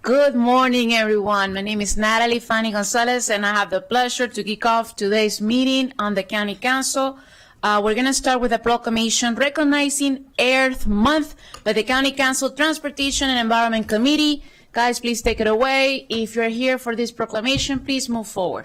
Good morning, everyone. My name is Natalie Fanny Gonzalez, and I have the pleasure to kick off today's meeting on the County Council. We're going to start with a proclamation recognizing Earth Month by the County Council Transportation and Environment Committee. Guys, please take it away. If you're here for this proclamation, please move forward.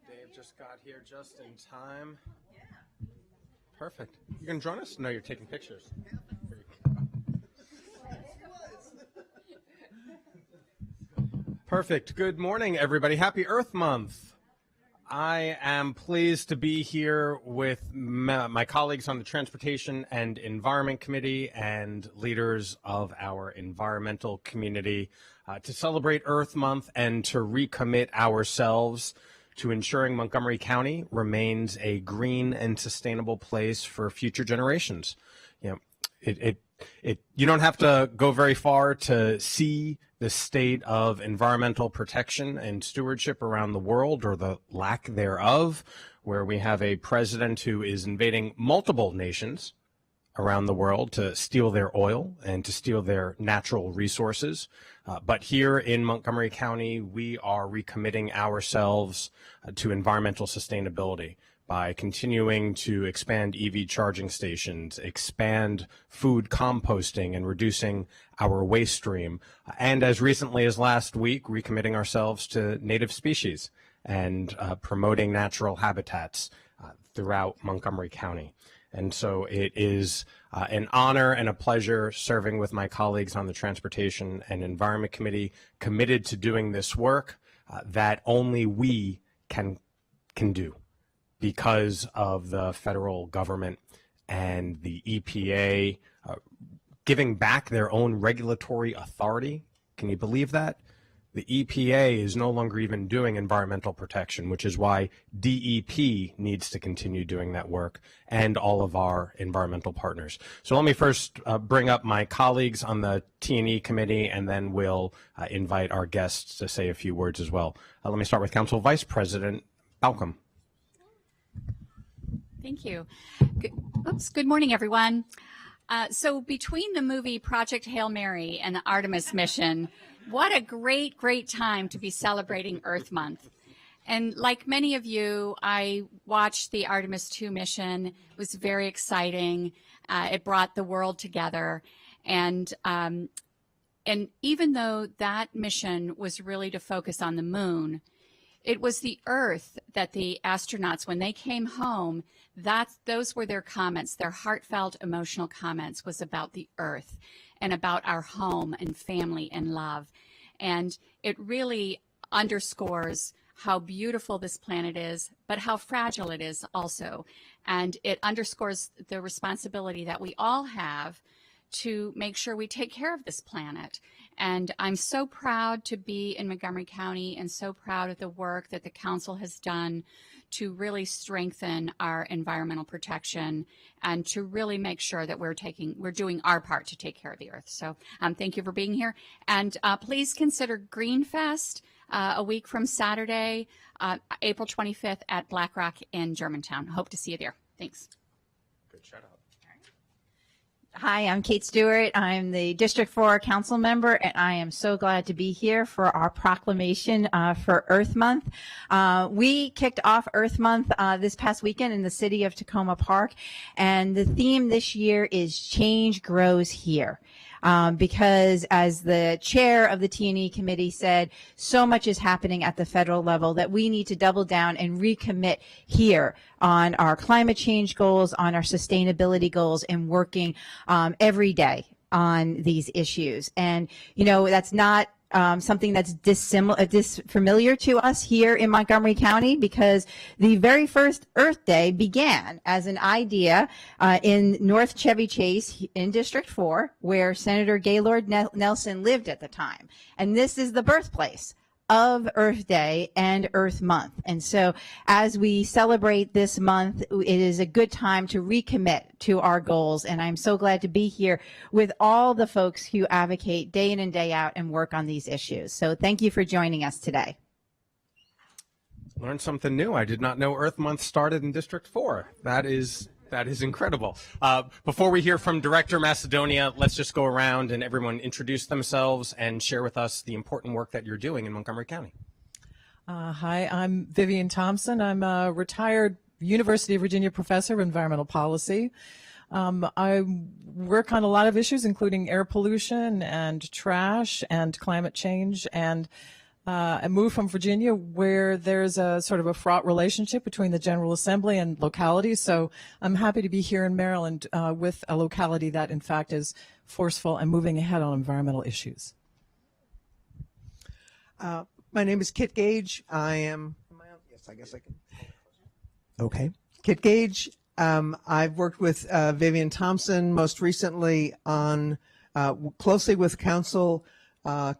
Dave just got here just in time. Perfect. You're going to join us? No, you're taking pictures. Perfect. Good morning, everybody. Happy Earth Month. I am pleased to be here with my colleagues on the Transportation and Environment Committee and leaders of our environmental community to celebrate Earth Month and to recommit ourselves to ensuring Montgomery County remains a green and sustainable place for future generations. You know, you don't have to go very far to see the state of environmental protection and stewardship around the world, or the lack thereof, where we have a president who is invading multiple nations around the world to steal their oil and to steal their natural resources. But here in Montgomery County, we are recommitting ourselves to environmental sustainability by continuing to expand EV charging stations, expand food composting, and reducing our waste stream. And as recently as last week, recommitting ourselves to native species and promoting natural habitats throughout Montgomery County. And so it is an honor and a pleasure serving with my colleagues on the Transportation and Environment Committee, committed to doing this work that only we can do because of the federal government and the EPA giving back their own regulatory authority. Can you believe that? The EPA is no longer even doing environmental protection, which is why DEP needs to continue doing that work, and all of our environmental partners. So let me first bring up my colleagues on the T&E committee, and then we'll invite our guests to say a few words as well. Let me start with Council Vice-President Balcom. Thank you. Good morning, everyone. So between the movie Project Hail Mary and the Artemis mission, what a great time to be celebrating Earth Month. And like many of you, I watched the Artemis 2 mission. It was very exciting. It brought the world together. And even though that mission was really to focus on the moon, it was the Earth that the astronauts, when they came home, those were their comments, their heartfelt, emotional comments was about the Earth and about our home and family and love. And it really underscores how beautiful this planet is, but how fragile it is also. And it underscores the responsibility that we all have to make sure we take care of this planet. And I'm so proud to be in Montgomery County and so proud of the work that the council has done to really strengthen our environmental protection and to really make sure that we're doing our part to take care of the Earth. So thank you for being here. And please consider Greenfest a week from Saturday, April 25th at Black Rock in Germantown. Hope to see you there. Thanks. Good shout out. Hi, I'm Kate Stewart. I'm the District 4 council member, and I am so glad to be here for our proclamation for Earth Month. We kicked off Earth Month this past weekend in the city of Tacoma Park, and the theme this year is Change Grows Here. Because as the chair of the T&E committee said, so much is happening at the federal level that we need to double down and recommit here on our climate change goals, on our sustainability goals, and working every day on these issues. And, you know, that's not something that's disfamiliar to us here in Montgomery County, because the very first Earth Day began as an idea in North Chevy Chase in District 4, where Senator Gaylord Nelson lived at the time. And this is the birthplace of Earth Day and Earth Month. And so as we celebrate this month, it is a good time to recommit to our goals. And I'm so glad to be here with all the folks who advocate day in and day out and work on these issues. So thank you for joining us today. Learned something new. I did not know Earth Month started in District 4. That is incredible. Before we hear from Director Macedonia, let's just go around and everyone introduce themselves and share with us the important work that you're doing in Montgomery County. Hi, I'm Vivian Thompson. I'm a retired University of Virginia professor of environmental policy. I work on a lot of issues, including air pollution and trash and climate change. And I moved from Virginia, where there's a sort of a fraught relationship between the General Assembly and localities. So I'm happy to be here in Maryland with a locality that, in fact, is forceful and moving ahead on environmental issues. My name is Kit Gage. Yes, I guess I can. Okay. Kit Gage. I've worked with Vivian Thompson most recently on closely with council,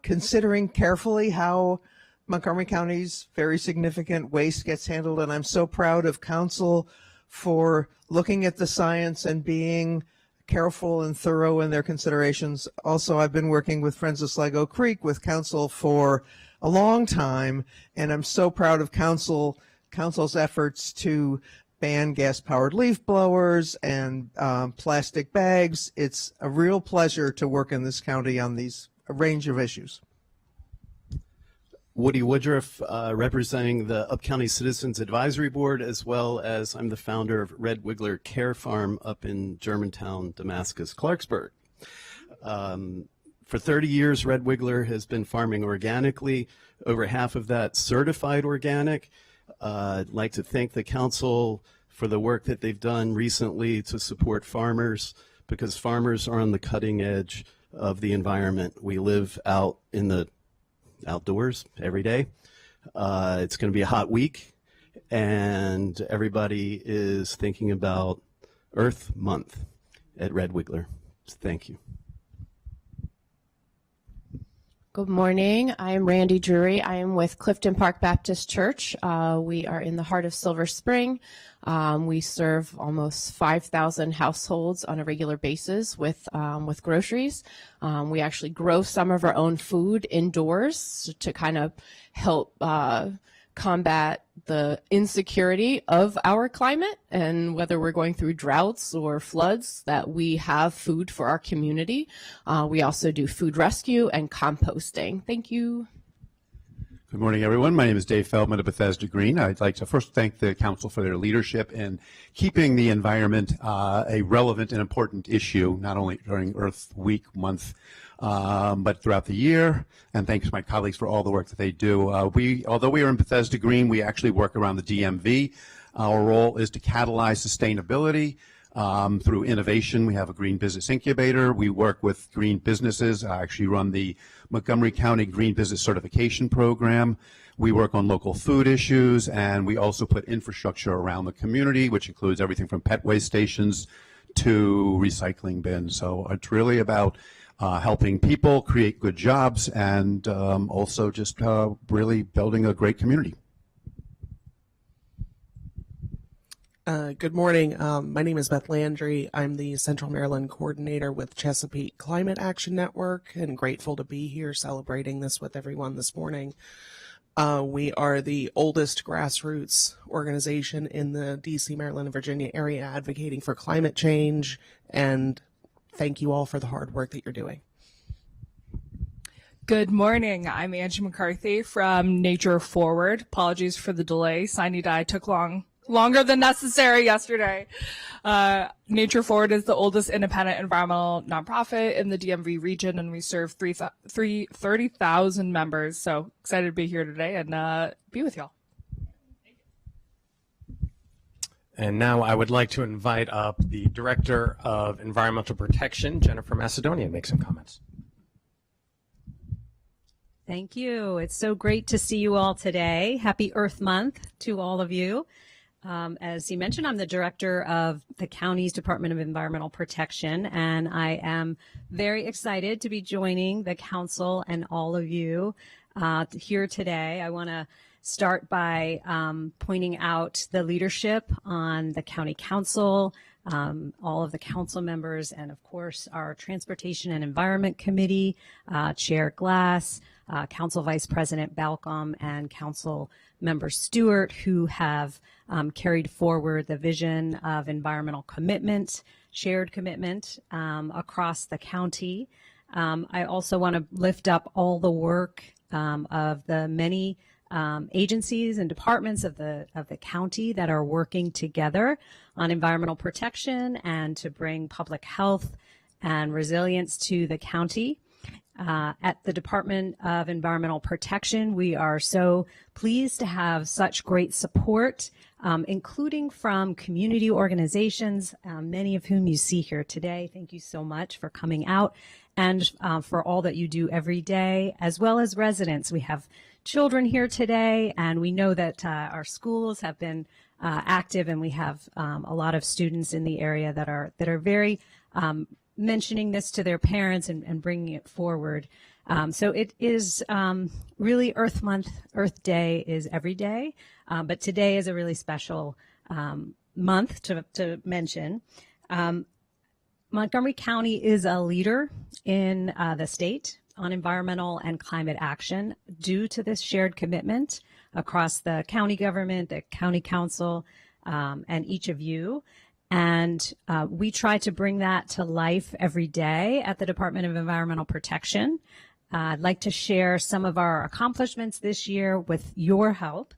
considering carefully how Montgomery County's very significant waste gets handled. And I'm so proud of council for looking at the science and being careful and thorough in their considerations. Also, I've been working with Friends of Sligo Creek with council for a long time, and I'm so proud of council's efforts to ban gas-powered leaf blowers and plastic bags. It's a real pleasure to work in this county on a range of issues. Woody Woodruff, representing the Upcounty Citizens Advisory Board, as well as I'm the founder of Red Wiggler Care Farm up in Germantown, Damascus, Clarksburg. For 30 years, Red Wiggler has been farming organically, over half of that certified organic. I'd like to thank the council for the work that they've done recently to support farmers, because farmers are on the cutting edge of the environment. We live out in the outdoors every day. It's going to be a hot week, and everybody is thinking about Earth Month at Red Wiggler. Thank you. Good morning. I am Randy Drury. I am with Clifton Park Baptist Church. We are in the heart of Silver Spring. We serve almost 5,000 households on a regular basis with groceries. We actually grow some of our own food indoors to kind of help combat the insecurity of our climate, and whether we're going through droughts or floods, that we have food for our community. We also do food rescue and composting. Thank you. Good morning, everyone. My name is Dave Feldman of Bethesda Green. I'd like to first thank the council for their leadership in keeping the environment a relevant and important issue, not only during Earth Week month, but throughout the year. And thanks to my colleagues for all the work that they do. Although we are in Bethesda Green, we actually work around the DMV. Our role is to catalyze sustainability through innovation. We have a green business incubator. We work with green businesses. I actually run the Montgomery County Green Business Certification Program. We work on local food issues, and we also put infrastructure around the community, which includes everything from pet waste stations to recycling bins. So it's really about helping people create good jobs, and also just really building a great community. Good morning. My name is Beth Landry. I'm the Central Maryland coordinator with Chesapeake Climate Action Network, and grateful to be here celebrating this with everyone this morning. We are the oldest grassroots organization in the DC, Maryland, and Virginia area advocating for climate change, and thank you all for the hard work that you're doing. Good morning. I'm Angie McCarthy from Nature Forward. Apologies for the delay. Sine Die took longer than necessary yesterday. Nature Forward is the oldest independent environmental nonprofit in the DMV region, and we serve 30,000 members. So excited to be here today and be with y'all. And now I would like to invite up the Director of Environmental Protection, Jennifer Macedonia, to make some comments. Thank you. It's so great to see you all today. Happy Earth Month to all of you. As he mentioned, I'm the director of the county's Department of Environmental Protection, and I am very excited to be joining the council and all of you here today. I want to start by pointing out the leadership on the county council, all of the council members, and of course our Transportation and Environment Committee, Chair Glass, Council Vice President Balcom, and Council Member Stewart, who have carried forward the vision of environmental commitment, shared commitment across the county. I also want to lift up all the work of the many agencies and departments of the county that are working together on environmental protection and to bring public health and resilience to the county. At the Department of Environmental Protection, we are so pleased to have such great support, including from community organizations, many of whom you see here today. Thank you so much for coming out and for all that you do every day, as well as residents. We have children here today, and we know that our schools have been active, and we have a lot of students in the area that are very mentioning this to their parents and bringing it forward. So it is really Earth Month. Earth Day is every day, but today is a really special month to mention. Montgomery County is a leader in the state on environmental and climate action due to this shared commitment across the county government, the county council, and each of you. And we try to bring that to life every day at the Department of Environmental Protection. I'd like to share some of our accomplishments this year with your help.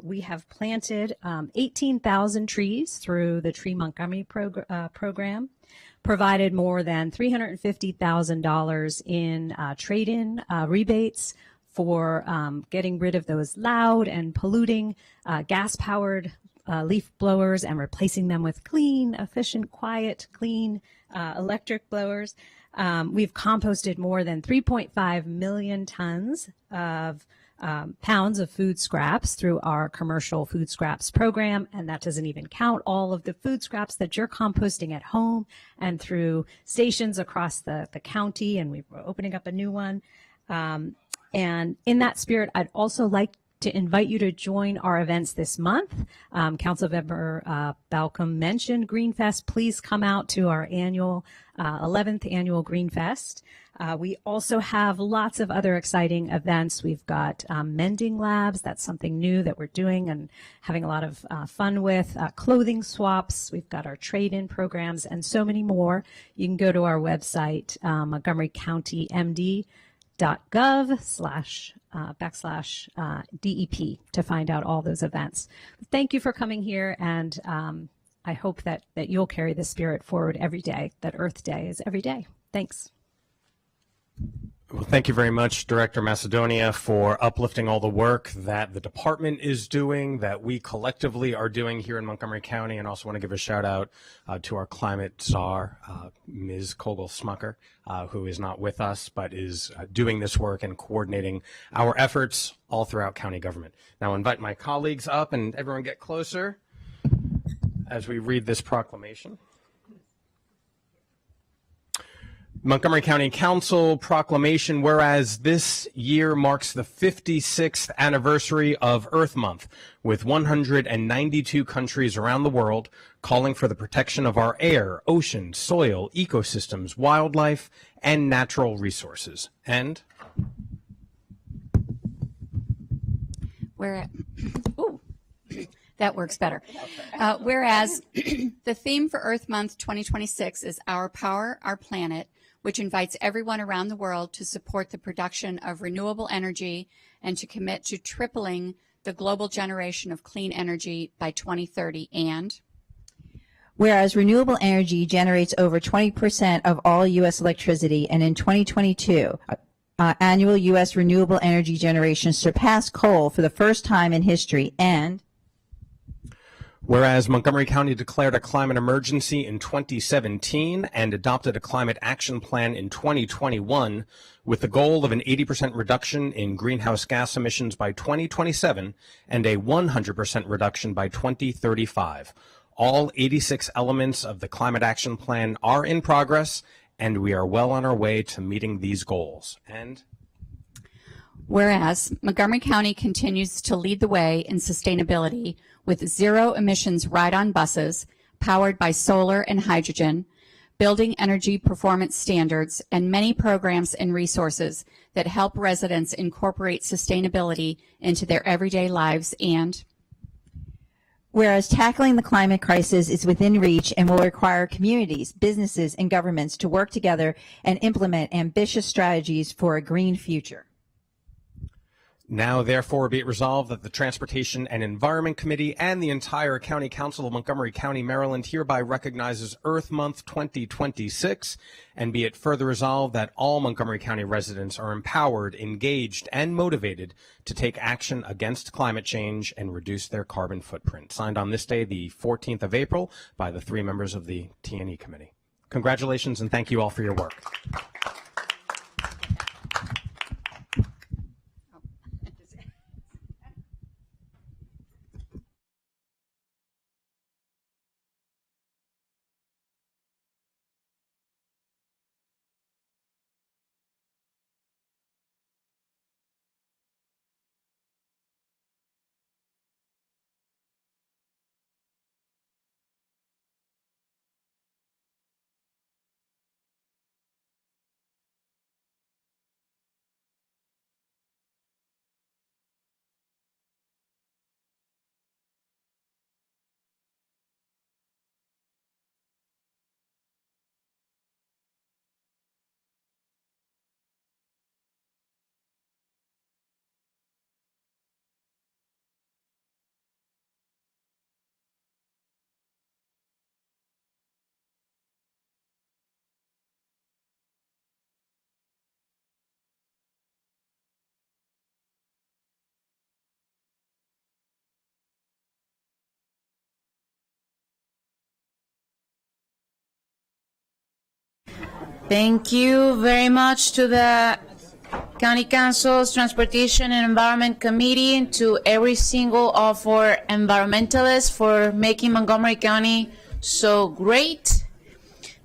We have planted 18,000 trees through the Tree Montgomery program, provided more than $350,000 in trade-in rebates for getting rid of those loud and polluting gas-powered leaf blowers and replacing them with clean, efficient, quiet, clean electric blowers. We've composted more than 3.5 million tons of pounds of food scraps through our commercial food scraps program, and that doesn't even count all of the food scraps that you're composting at home and through stations across the county, and we're opening up a new one. And in that spirit, I'd also like to invite you to join our events this month. Councilmember Balcom mentioned Greenfest. Please come out to our 11th annual Greenfest. We also have lots of other exciting events. We've got mending labs. That's something new that we're doing and having a lot of fun with. Clothing swaps. We've got our trade-in programs and so many more. You can go to our website, montgomerycounty.gov/DEP to find out all those events. Thank you for coming here, and I hope that you'll carry the spirit forward every day, that Earth Day is every day. Thanks. Well, thank you very much, Director Macedonia, for uplifting all the work that the department is doing, that we collectively are doing here in Montgomery County, and also want to give a shout out to our climate czar, Ms. Kogel-Smucker, who is not with us, but is doing this work and coordinating our efforts all throughout county government. Now, invite my colleagues up and everyone get closer as we read this proclamation. Montgomery County Council proclamation, whereas this year marks the 56th anniversary of Earth Month, with 192 countries around the world calling for the protection of our air, ocean, soil, ecosystems, wildlife, and natural resources. And that works better. Whereas the theme for Earth Month 2026 is Our Power, Our Planet, which invites everyone around the world to support the production of renewable energy and to commit to tripling the global generation of clean energy by 2030. And whereas renewable energy generates over 20% of all U.S. electricity, and in 2022, annual U.S. renewable energy generation surpassed coal for the first time in history. And Whereas Montgomery County declared a climate emergency in 2017 and adopted a climate action plan in 2021 with the goal of an 80% reduction in greenhouse gas emissions by 2027 and a 100% reduction by 2035. All 86 elements of the climate action plan are in progress, and we are well on our way to meeting these goals. And whereas Montgomery County continues to lead the way in sustainability with zero emissions ride-on buses powered by solar and hydrogen, building energy performance standards, and many programs and resources that help residents incorporate sustainability into their everyday lives. And whereas tackling the climate crisis is within reach and will require communities, businesses, and governments to work together and implement ambitious strategies for a green future. Now, therefore, be it resolved that the Transportation and Environment Committee and the entire County Council of Montgomery County, Maryland hereby recognizes Earth Month 2026, and be it further resolved that all Montgomery County residents are empowered, engaged, and motivated to take action against climate change and reduce their carbon footprint. Signed on this day, the 14th of April, by the 3 members of the T&E Committee. Congratulations, and thank you all for your work. Thank you very much to the County Council's Transportation and Environment Committee, and to every single of our environmentalists for making Montgomery County so great.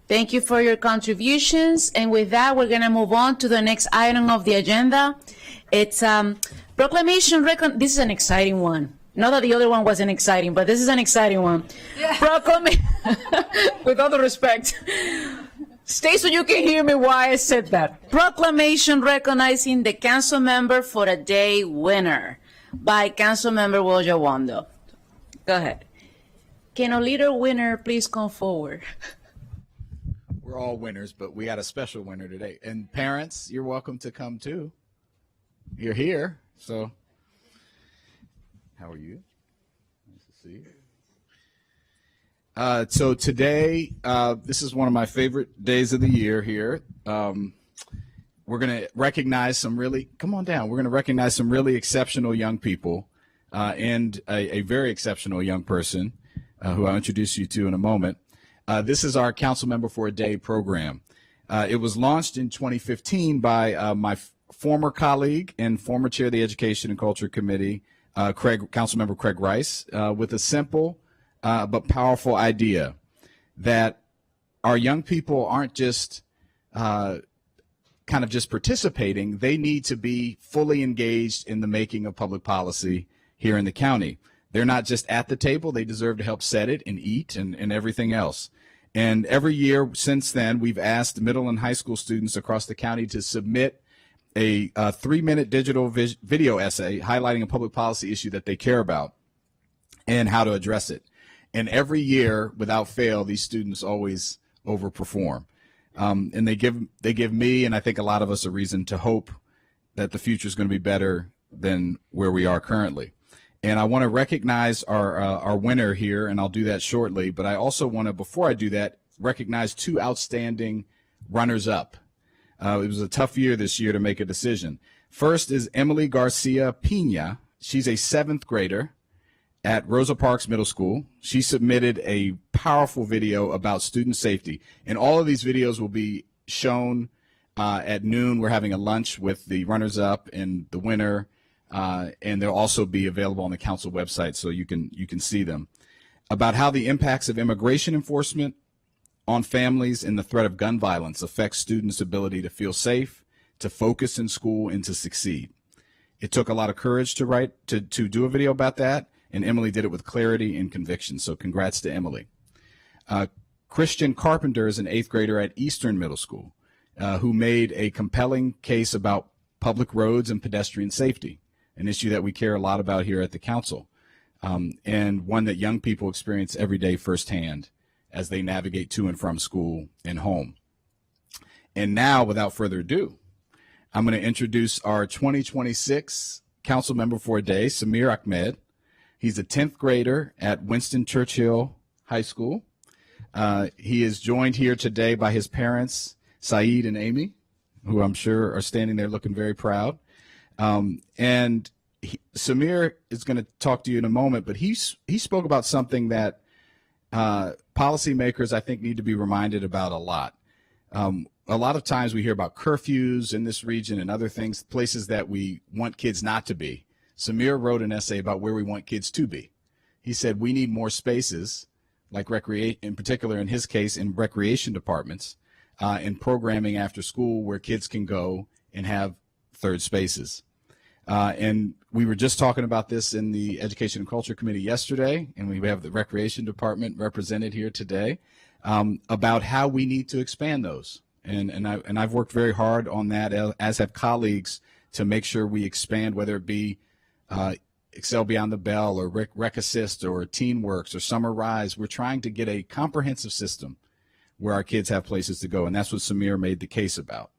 Thank you for your contributions. And with that, we're going to move on to the next item of the agenda. It's proclamation. This is an exciting one. Not that the other one wasn't exciting, but this is an exciting one. Yeah. With all the respect. Stay so you can hear me why I said that. Proclamation recognizing the council member for a day winner by Council Member Wojo-Wando. Go ahead. Can a leader winner please come forward? We're all winners, but we got a special winner today. And parents, you're welcome to come too. You're here, so how are you? Nice to see you. So today, this is one of my favorite days of the year here. We're going to recognize some really, come on down, we're going to recognize some really exceptional young people and a very exceptional young person who I'll introduce you to in a moment. This is our Council Member for a Day program. It was launched in 2015 by my former colleague and former chair of the Education and Culture Committee, Councilmember Craig Rice, with a simple but powerful idea that our young people aren't just kind of just participating, they need to be fully engaged in the making of public policy here in the county. They're not just at the table, they deserve to help set it and eat and everything else. And every year since then, we've asked middle and high school students across the county to submit a 3-minute digital video essay highlighting a public policy issue that they care about and how to address it. And every year, without fail, these students always overperform. And they give me, and I think a lot of us, a reason to hope that the future is going to be better than where we are currently. And I want to recognize our winner here, and I'll do that shortly. But I also want to, before I do that, recognize 2 outstanding runners-up. It was a tough year this year to make a decision. First is Emily Garcia Pina. She's a 7th grader at Rosa Parks Middle School. She submitted a powerful video about student safety, and all of these videos will be shown at noon. We're having a lunch with the runners-up and the winner, and they'll also be available on the council website so you can see them, about how the impacts of immigration enforcement on families and the threat of gun violence affects students' ability to feel safe, to focus in school, and to succeed. It took a lot of courage to do a video about that, and Emily did it with clarity and conviction, so congrats to Emily. Christian Carpenter is an 8th grader at Eastern Middle School who made a compelling case about public roads and pedestrian safety, an issue that we care a lot about here at the council, and one that young people experience every day firsthand as they navigate to and from school and home. And now, without further ado, I'm going to introduce our 2026 council member for a day, Samir Ahmed. He's a 10th grader at Winston Churchill High School. He is joined here today by his parents, Saeed and Amy, who I'm sure are standing there looking very proud. And Samir is going to talk to you in a moment, but he spoke about something that policymakers, I think, need to be reminded about a lot. A lot of times we hear about curfews in this region and other things, places that we want kids not to be. Samir wrote an essay about where we want kids to be. He said we need more spaces, like recreation, in particular in his case, in recreation departments, in programming after school where kids can go and have third spaces. And we were just talking about this in the Education and Culture Committee yesterday, and we have the Recreation Department represented here today, about how we need to expand those. And I've worked very hard on that, as have colleagues, to make sure we expand, whether it be Excel Beyond the Bell or Rec Assist or TeenWorks or Summer Rise. We're trying to get a comprehensive system where our kids have places to go, and that's what Samir made the case about.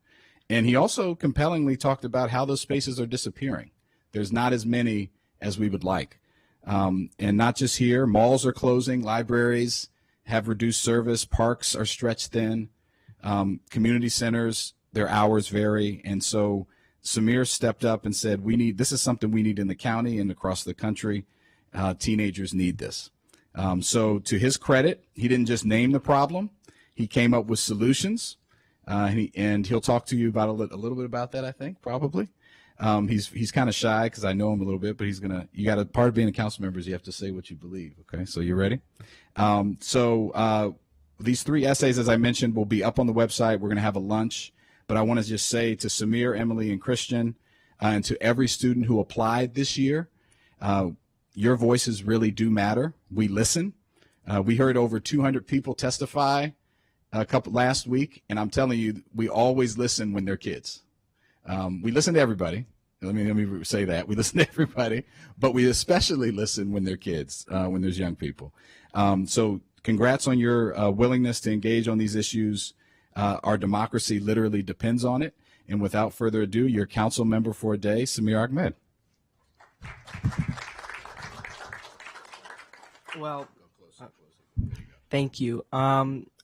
And he also compellingly talked about how those spaces are disappearing. There's not as many as we would like. And not just here, malls are closing, libraries have reduced service, parks are stretched thin, community centers, their hours vary. And so Samir stepped up and said, this is something we need in the county and across the country. Teenagers need this. So to his credit, he didn't just name the problem. He came up with solutions. And he'll talk to you about a little bit about that, I think, probably. He's kind of shy because I know him a little bit, but part of being a council member is you have to say what you believe. Okay, so you ready? These 3 essays, as I mentioned, will be up on the website. We're going to have a lunch, but I want to just say to Samir, Emily, and Christian, and to every student who applied this year, your voices really do matter. We listen. We heard over 200 people testify last week, and I'm telling you, we always listen when they're kids. We listen to everybody. Let me say that. We listen to everybody, but we especially listen when they're kids, when there's young people. So congrats on your willingness to engage on these issues. Our democracy literally depends on it. And without further ado, your council member for a day, Samir Ahmed. Well, thank you.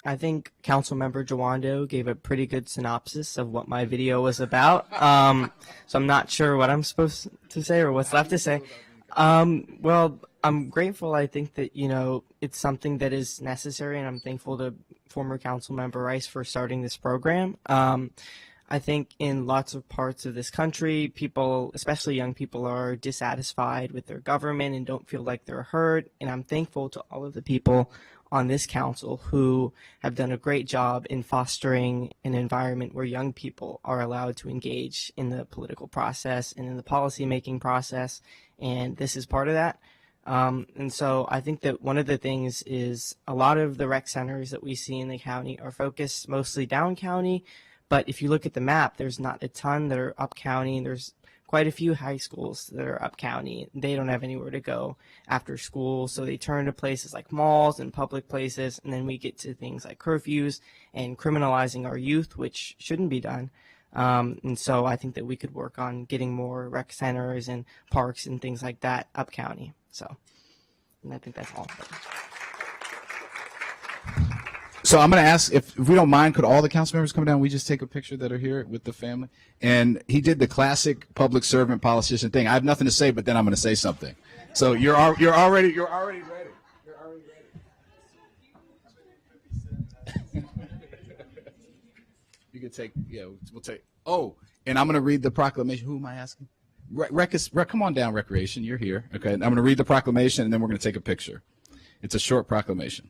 I think Councilmember Jawando gave a pretty good synopsis of what my video was about. So I'm not sure what I'm supposed to say or what's left to say. Well, I'm grateful. I think that, it's something that is necessary, and I'm thankful to former Councilmember Rice for starting this program. I think in lots of parts of this country, people, especially young people, are dissatisfied with their government and don't feel like they're heard. And I'm thankful to all of the people on this council who have done a great job in fostering an environment where young people are allowed to engage in the political process and in the policy-making process. And this is part of that. And so I think that one of the things is a lot of the rec centers that we see in the county are focused mostly down county. But if you look at the map, there's not a ton that are up county. There's quite a few high schools that are up county. They don't have anywhere to go after school, so they turn to places like malls and public places, and then we get to things like curfews and criminalizing our youth, which shouldn't be done. And so I think that we could work on getting more rec centers and parks and things like that up county. So, and I think that's all. So I'm going to ask if we don't mind, could all the council members come down? We just take a picture that are here with the family. And he did the classic public servant politician thing. I have nothing to say, but then I'm going to say something. So you're already ready. You're already ready. You can take. Yeah, we'll take. Oh, and I'm going to read the proclamation. Who am I asking? Come on down, Recreation. You're here. Okay. I'm going to read the proclamation, and then we're going to take a picture. It's a short proclamation.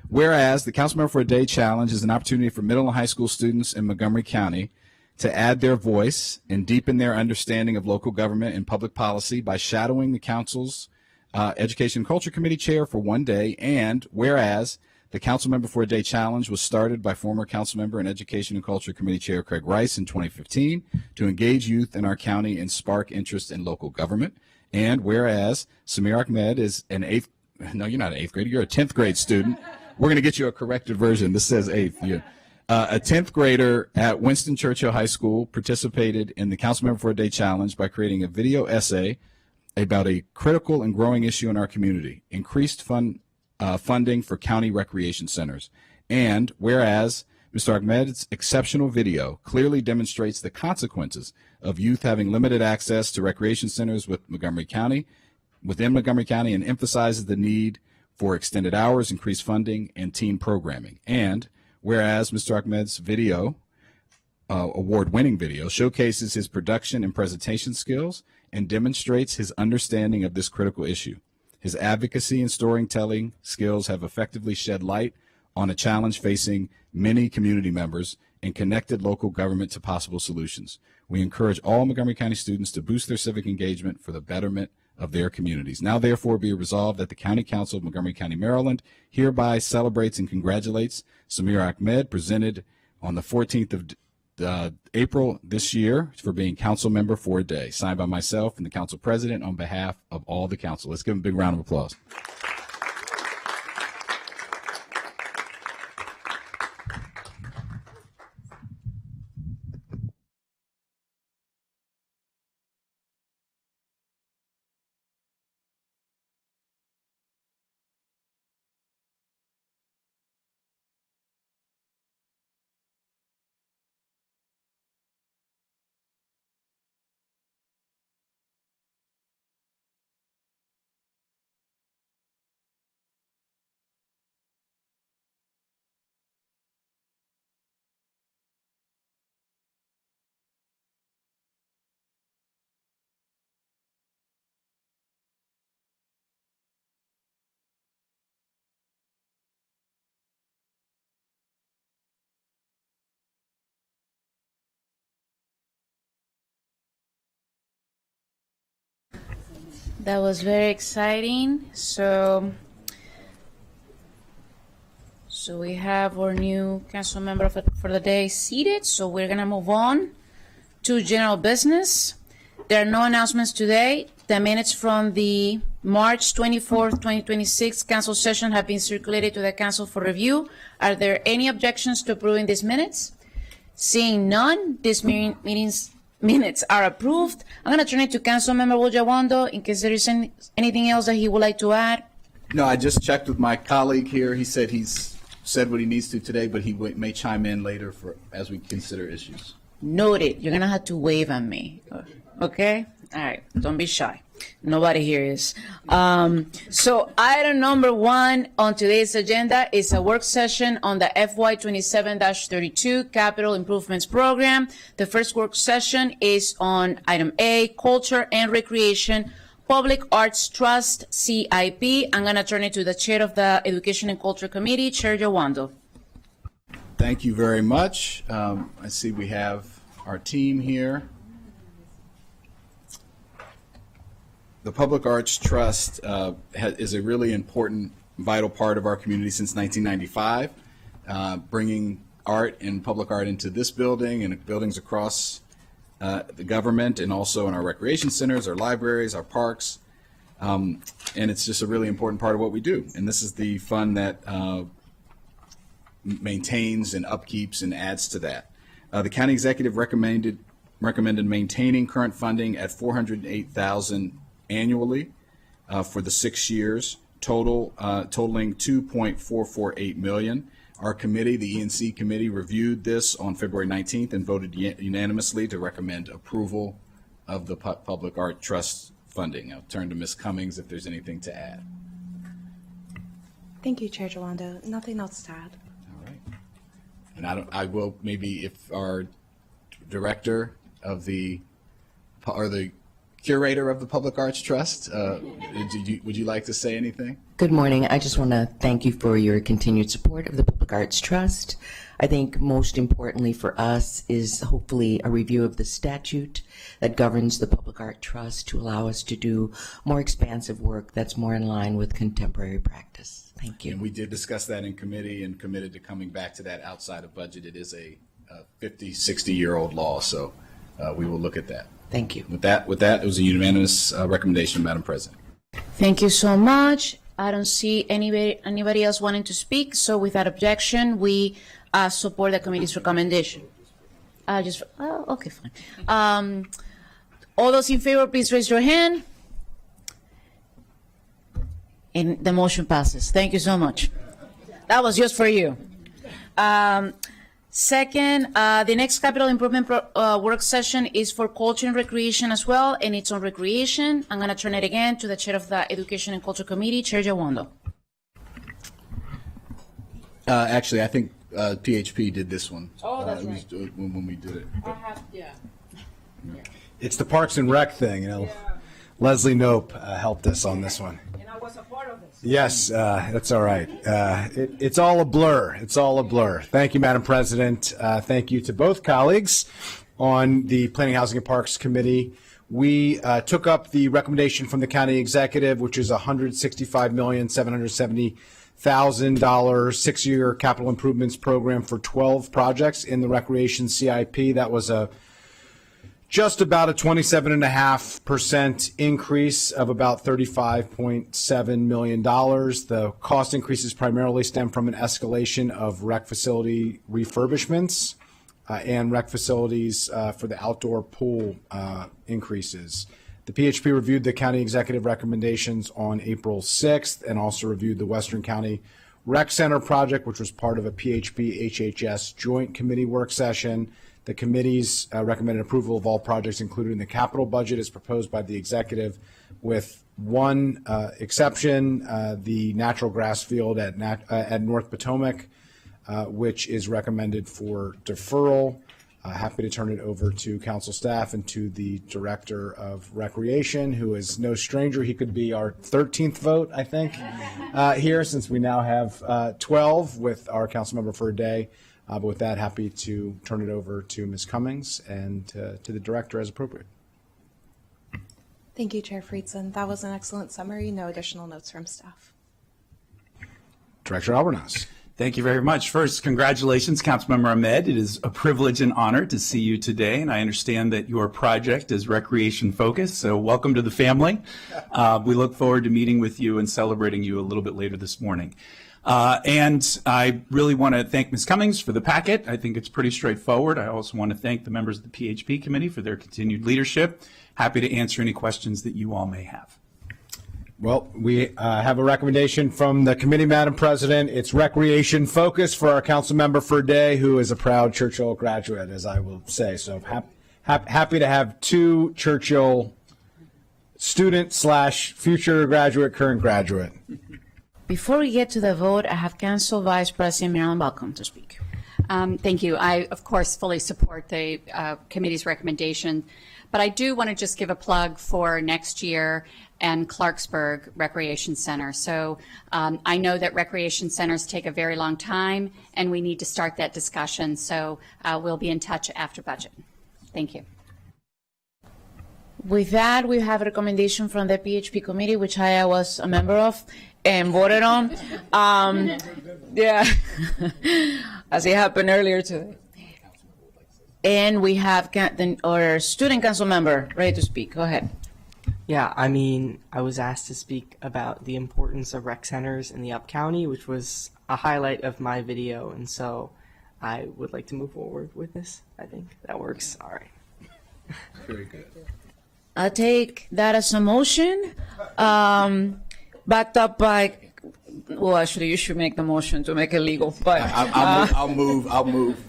Whereas the Councilmember for a Day Challenge is an opportunity for middle and high school students in Montgomery County to add their voice and deepen their understanding of local government and public policy by shadowing the council's Education and Culture Committee chair for one day. And whereas the Councilmember for a Day Challenge was started by former Councilmember and Education and Culture Committee Chair Craig Rice in 2015 to engage youth in our county and spark interest in local government. And whereas Samir Ahmed is no, you're not an 8th grader. You're a 10th grade student. We're going to get you a corrected version. This says 8th. Yeah. A 10th grader at Winston Churchill High School participated in the Councilmember for a Day Challenge by creating a video essay about a critical and growing issue in our community, increased funding for county recreation centers. And whereas Mr. Ahmed's exceptional video clearly demonstrates the consequences of youth having limited access to recreation centers within Montgomery County and emphasizes the need for extended hours, increased funding, and teen programming. And whereas Mr. Ahmed's video, award-winning video, showcases his production and presentation skills and demonstrates his understanding of this critical issue. His advocacy and storytelling skills have effectively shed light on a challenge facing many community members and connected local government to possible solutions. We encourage all Montgomery County students to boost their civic engagement for the betterment of their communities. Now, therefore, be it resolved that the County Council of Montgomery County, Maryland, hereby celebrates and congratulates Samir Ahmed, presented on the 14th of April this year for being council member for a day. Signed by myself and the council president on behalf of all the council. Let's give him a big round of applause. That was very exciting. So we have our new council member for the day seated. So we're gonna move on to general business. There are no announcements today. The minutes from the March 24th, 2026 council session have been circulated to the council for review. Are there any objections to approving these minutes? Seeing none, these minutes are approved. I'm going to turn it to Councilmember Wojawando in case there is anything else that he would like to add. No, I just checked with my colleague here. He said he's said what he needs to today, but he may chime in later as we consider issues. Noted. You're going to have to wave at me. Okay? All right. Don't be shy. Nobody here is. So item number 1 on today's agenda is a work session on the FY 27-32 Capital Improvements Program. The first work session is on item A, Culture and Recreation, Public Arts Trust, CIP. I'm going to turn it to the chair of the Education and Culture Committee, Chair Jawando. Thank you very much. I see we have our team here. The Public Arts Trust is a really important, vital part of our community since 1995, bringing art and public art into this building and buildings across the government, and also in our recreation centers, our libraries, our parks. And it's just a really important part of what we do. And this is the fund that maintains and upkeeps and adds to that. The county executive recommended maintaining current funding at $408,000 annually for the 6 years, totaling $2.448 million. Our committee, the E&C committee, reviewed this on February 19th and voted unanimously to recommend approval of the Public Art Trust funding. I'll turn to Ms. Cummings if there's anything to add. Thank you, Chair Jawando. Nothing else to add. All right. And I will maybe, if our director of or the curator of the Public Arts Trust, would you like to say anything? Good morning. I just want to thank you for your continued support of the Public Arts Trust. I think most importantly for us is hopefully a review of the statute that governs the Public Art Trust to allow us to do more expansive work that's more in line with contemporary practice. Thank you. And we did discuss that in committee and committed to coming back to that outside of budget. It is a 50, 60-year-old law, so we will look at that. Thank you. With that, it was a unanimous recommendation, Madam President. Thank you so much. I don't see anybody else wanting to speak. So without objection, we support the committee's recommendation. Okay, fine. All those in favor, please raise your hand. And the motion passes. Thank you so much. That was just for you. Second, the next capital improvement work session is for culture and recreation as well, and it's on recreation. I'm going to turn it again to the chair of the Education and Culture Committee, Chair Jawando. Actually, I think PHP did this one. Oh, that's right. When we did it. It's the Parks and Rec thing, you know. Yeah. Leslie Knope helped us on this one. And I was a part of this. Yes, that's all right. It's all a blur. It's all a blur. Thank you, Madam President. Thank you to both colleagues on the Planning, Housing, and Parks Committee. We took up the recommendation from the county executive, which is $165,770,000 6-year capital improvements program for 12 projects in the recreation CIP. That was just about a 27.5% increase of about $35.7 million. The cost increases primarily stem from an escalation of rec facility refurbishments and rec facilities for the outdoor pool increases. The PHP reviewed the county executive recommendations on April 6th and also reviewed the Western County Rec Center project, which was part of a PHP HHS joint committee work session. The committee's recommended approval of all projects included in the capital budget is proposed by the executive with one exception, the natural grass field at North Potomac, which is recommended for deferral. Happy to turn it over to council staff and to the director of recreation, who is no stranger. He could be our 13th vote, I think, here, since we now have 12 with our council member for a day. But with that, happy to turn it over to Ms. Cummings and to the director as appropriate. Thank you, Chair Friedson. That was an excellent summary. No additional notes from staff. Director Albornoz. Thank you very much. First, congratulations, Councilmember Ahmed. It is a privilege and honor to see you today, and I understand that your project is recreation focused, so welcome to the family. We look forward to meeting with you and celebrating you a little bit later this morning. And I really want to thank Ms. Cummings for the packet. I think it's pretty straightforward. I also want to thank the members of the PHP committee for their continued leadership. Happy to answer any questions that you all may have. Well, we have a recommendation from the committee, Madam President. It's recreation focused for our council member for a day, who is a proud Churchill graduate, as I will say. So happy to have two Churchill student / future graduate, current graduate. Before we get to the vote, I have Council Vice President Marilyn Balcom to speak. Thank you. I, of course, fully support the committee's recommendation, but I do want to just give a plug for next year and Clarksburg Recreation Center. So I know that recreation centers take a very long time, and we need to start that discussion. So we'll be in touch after budget. Thank you. With that, we have a recommendation from the PHP committee, which I was a member of and voted on. Yeah, as it happened earlier today. And we have our student council member ready to speak. Go ahead. Yeah, I mean, I was asked to speak about the importance of rec centers in the Up County, which was a highlight of my video, and so I would like to move forward with this. I think that works. All right. Very good. I'll take that as a motion, backed up by Well, actually, you should make the motion to make it legal, but. I'll move.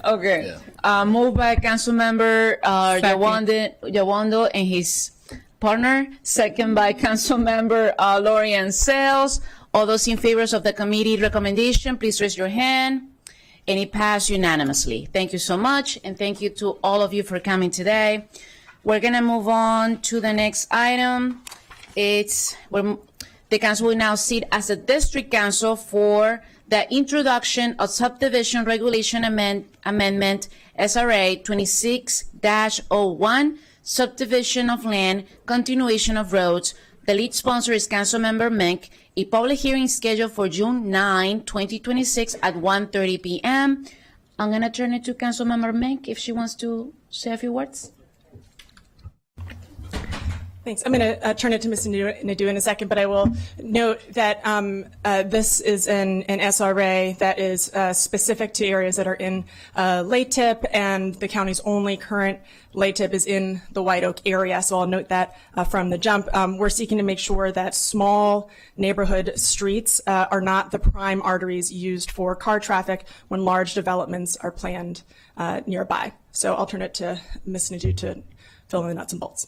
Okay. Moved by Councilmember Yawando and his partner. Second by Councilmember Lori Ann Sales. All those in favor of the committee recommendation, please raise your hand. And it passed unanimously. Thank you so much, and thank you to all of you for coming today. We're gonna move on to the next item. The council will now sit as a district council for the introduction of subdivision regulation amendment SRA 26-01, subdivision of land, continuation of roads. The lead sponsor is Councilmember Menk. A public hearing scheduled for June 9, 2026 at 1:30 p.m. I'm going to turn it to Councilmember Menk if she wants to say a few words. Thanks. I'm going to turn it to Ms. Nadeau in a second, but I will note that this is an SRA that is specific to areas that are in LATIP, and the county's only current LATIP is in the White Oak area. So I'll note that from the jump. We're seeking to make sure that small neighborhood streets are not the prime arteries used for car traffic when large developments are planned nearby. So I'll turn it to Ms. Nadeau to fill in the nuts and bolts.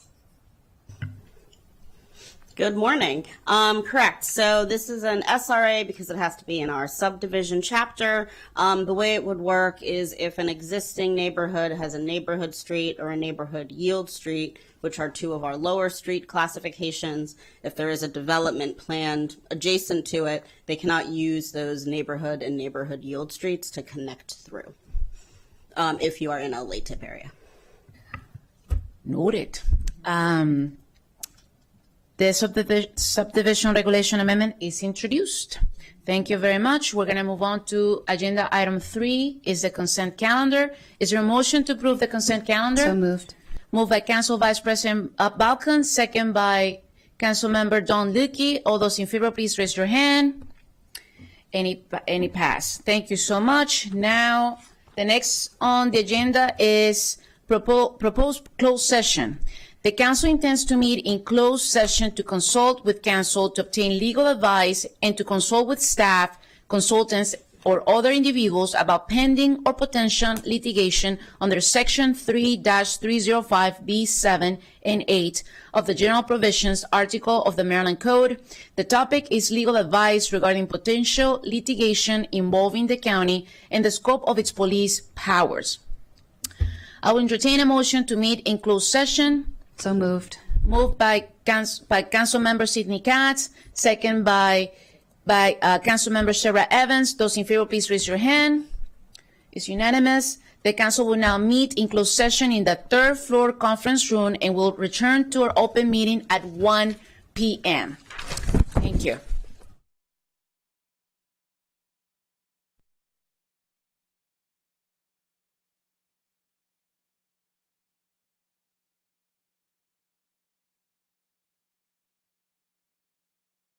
Good morning. Correct. So this is an SRA because it has to be in our subdivision chapter. The way it would work is if an existing neighborhood has a neighborhood street or a neighborhood yield street, which are two of our lower street classifications, if there is a development planned adjacent to it, they cannot use those neighborhood and neighborhood yield streets to connect through if you are in a LATIP area. Noted. The subdivision regulation amendment is introduced. Thank you very much. We're going to move on to agenda item 3 is the consent calendar. Is there a motion to approve the consent calendar? So moved. Moved by Council Vice President Balkan, second by Councilmember Don Luque. All those in favor, please raise your hand. Any pass. Thank you so much. Now, the next on the agenda is proposed closed session. The council intends to meet in closed session to consult with counsel to obtain legal advice and to consult with staff, consultants, or other individuals about pending or potential litigation under Section 3-305B7 and 8 of the General Provisions Article of the Maryland Code. The topic is legal advice regarding potential litigation involving the county and the scope of its police powers. I will entertain a motion to meet in closed session. So moved. Moved by Councilmember Sidney Katz, second by Councilmember Sarah Evans. Those in favor, please raise your hand. It's unanimous. The council will now meet in closed session in the third floor conference room and will return to our open meeting at 1 p.m. Thank you.